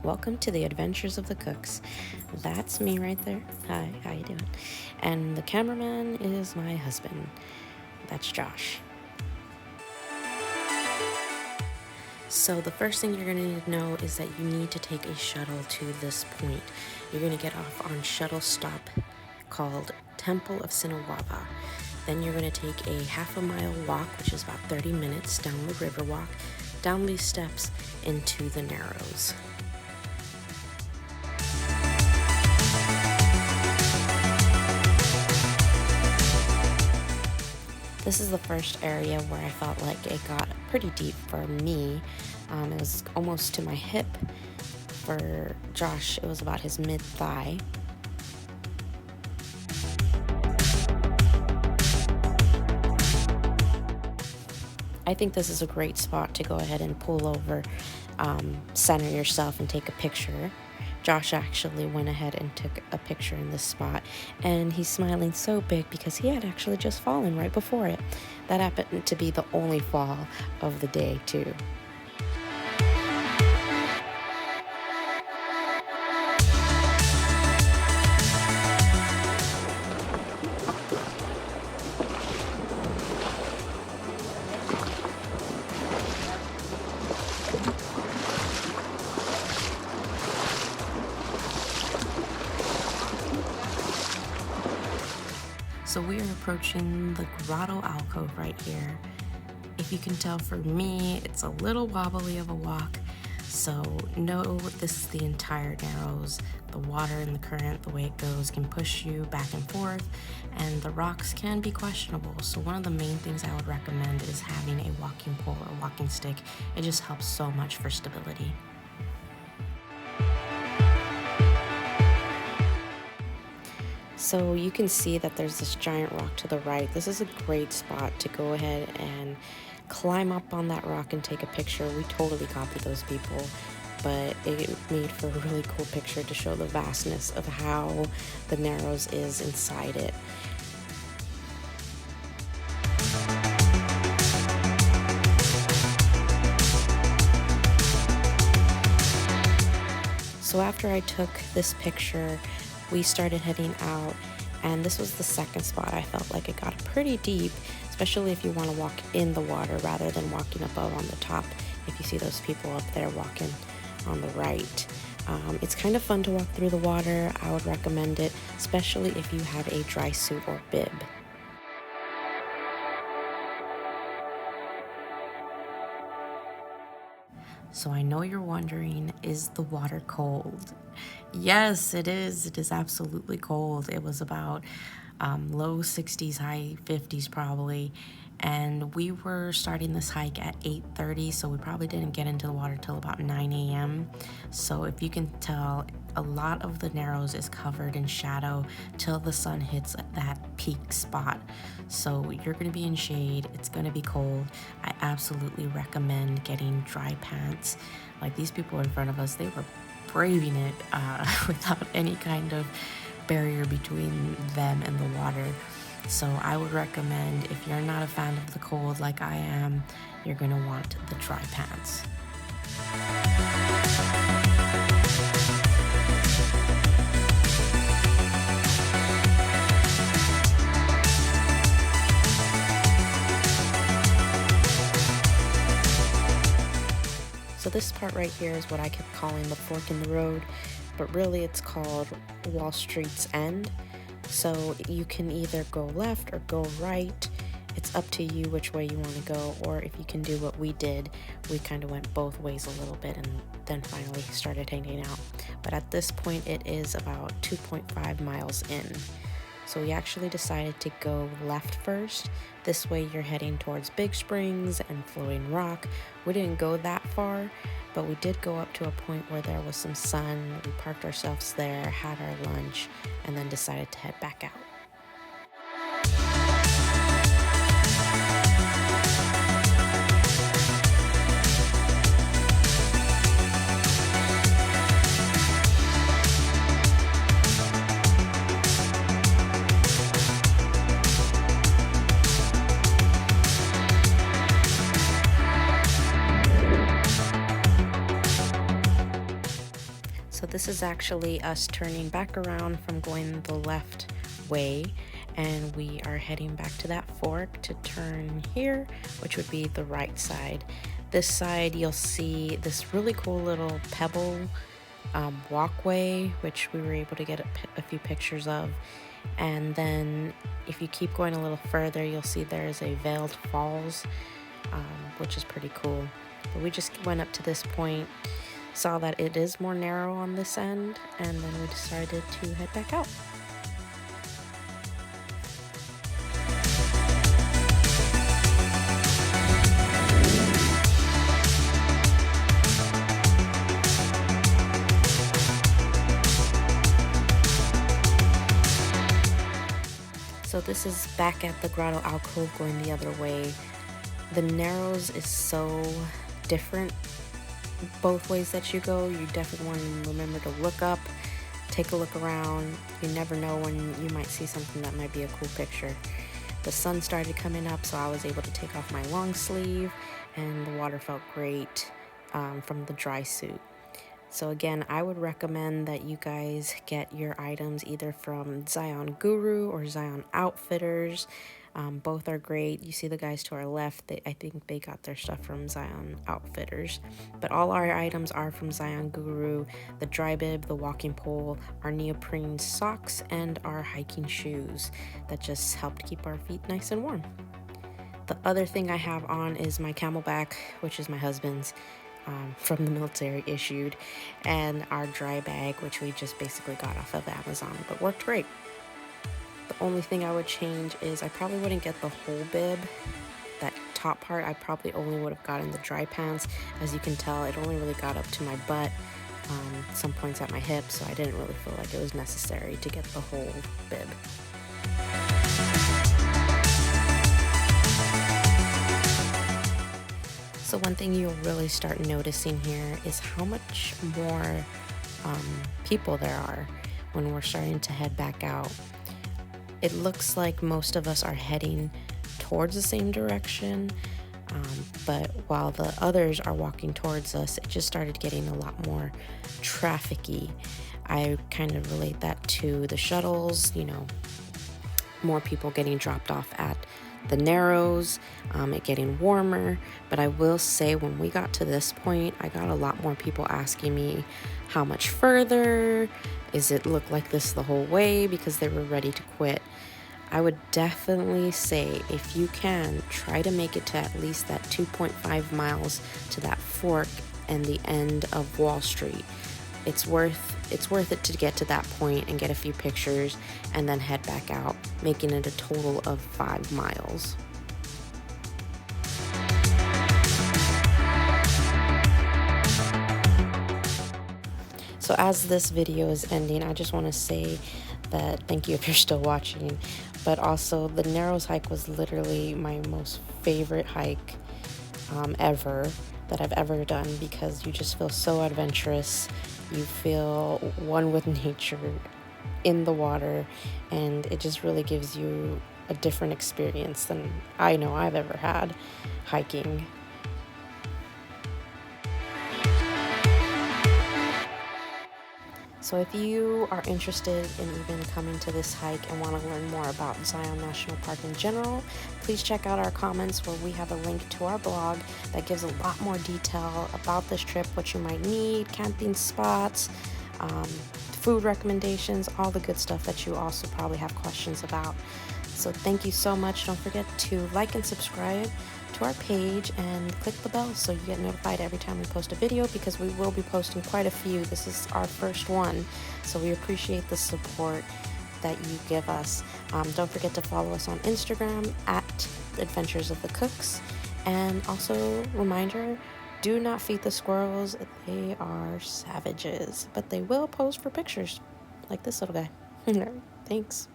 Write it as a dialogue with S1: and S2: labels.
S1: welcome to the Adventures of the Cooks. That's me right there. Hi, how you doing? And the cameraman is my husband. That's Josh. So the first thing you're going to need to know is that you need to take a shuttle to this point. You're going to get off on shuttle stop called Temple of Sinawava. Then you're going to take a half a mile walk, which is about 30 minutes, down the river walk, down these steps into the Narrows. This is the first area where I felt like it got pretty deep for me. It was almost to my hip. For Josh, it was about his mid-thigh. I think this is a great spot to go ahead and pull over, center yourself and take a picture. Josh actually went ahead and took a picture in this spot, and he's smiling so big because he had actually just fallen right before it. That happened to be the only fall of the day too. So we are approaching the grotto alcove right here. If you can tell, for me, it's a little wobbly of a walk. So know this is the entire Narrows. The water and the current, the way it goes, can push you back and forth, and the rocks can be questionable. So one of the main things I would recommend is having a walking pole or walking stick. It just helps so much for stability. So you can see that there's this giant rock to the right. This is a great spot to go ahead and climb up on that rock and take a picture. We totally copied those people, but it made for a really cool picture to show the vastness of how the Narrows is inside it. So after I took this picture, we started heading out, and this was the second spot. I felt like it got pretty deep, especially if you want to walk in the water rather than walking above on the top. If you see those people up there walking on the right, it's kind of fun to walk through the water. I would recommend it, especially if you have a dry suit or bib. So I know you're wondering, is the water cold? Yes, it is. It is absolutely cold. It was about low 60s, high 50s probably. And we were starting this hike at 8:30, so we probably didn't get into the water till about 9 a.m. So if you can tell, a lot of the Narrows is covered in shadow till the sun hits that peak spot. So you're going to be in shade. It's going to be cold. I absolutely recommend getting dry pants. Like these people in front of us, they were braving it without any kind of barrier between them and the water. So I would recommend, if you're not a fan of the cold like I am, you're going to want the dry pants. So this part right here is what I kept calling the fork in the road, but really it's called Wall Street's End. So you can either go left or go right. It's up to you which way you want to go, or if you can do what we did, we kind of went both ways a little bit and then finally started hanging out. But at this point it is about 2.5 miles in. So we actually decided to go left first. This way you're heading towards Big Springs and Floating Rock. We didn't go that far, but we did go up to a point where there was some sun. We parked ourselves there, had our lunch, and then decided to head back out. So this is actually us turning back around from going the left way, and we are heading back to that fork to turn here, which would be the right side. This side you'll see this really cool little pebble walkway, which we were able to get a few pictures of. And then if you keep going a little further, you'll see there's a Veiled Falls, which is pretty cool. But we just went up to this point, saw that it is more narrow on this end, and then we decided to head back out. So this is back at the Grotto Alcove going the other way. The Narrows is so different both ways that you go. You definitely want to remember to look up, take a look around. You never know when you might see something that might be a cool picture. The sun started coming up, so I was able to take off my long sleeve, and the water felt great from the dry suit. So again, I would recommend that you guys get your items either from Zion Guru or Zion Outfitters. Both are great. You see the guys to our left, I think they got their stuff from Zion Outfitters. But all our items are from Zion Guru: the dry bib, the walking pole, our neoprene socks, and our hiking shoes that just helped keep our feet nice and warm. The other thing I have on is my CamelBak, which is my husband's, from the military issued, and our dry bag, which we just basically got off of Amazon, but worked great. The only thing I would change is I probably wouldn't get the whole bib. That top part, I probably only would have gotten the dry pants. As you can tell, it only really got up to my butt, some points at my hips, so I didn't really feel like it was necessary to get the whole bib. So one thing you'll really start noticing here is how much more people there are when we're starting to head back out. It looks like most of us are heading towards the same direction, but while the others are walking towards us, it just started getting a lot more trafficy. I kind of relate that to the shuttles, more people getting dropped off at the Narrows, it getting warmer. But I will say, when we got to this point, I got a lot more people asking me how much further, is it look like this the whole way, because they were ready to quit. I would definitely say, if you can, try to make it to at least that 2.5 miles to that fork and the end of Wall Street. It's worth it to get to that point and get a few pictures and then head back out, making it a total of 5 miles. So as this video is ending, I just want to say that thank you if you're still watching, but also the Narrows hike was literally my most favorite hike ever that I've ever done, because you just feel so adventurous. You feel one with nature in the water, and it just really gives you a different experience than I know I've ever had hiking. So if you are interested in even coming to this hike and want to learn more about Zion National Park in general, please check out our comments where we have a link to our blog that gives a lot more detail about this trip, what you might need, camping spots, food recommendations, all the good stuff that you also probably have questions about. So thank you so much. Don't forget to like and subscribe to our page and click the bell so you get notified every time we post a video, because we will be posting quite a few. This is our first one, so we appreciate the support that you give us. Don't forget to follow us on Instagram at Adventures of the Cooks. And also, reminder, do not feed the squirrels. They are savages, but they will pose for pictures like this little guy. Thanks.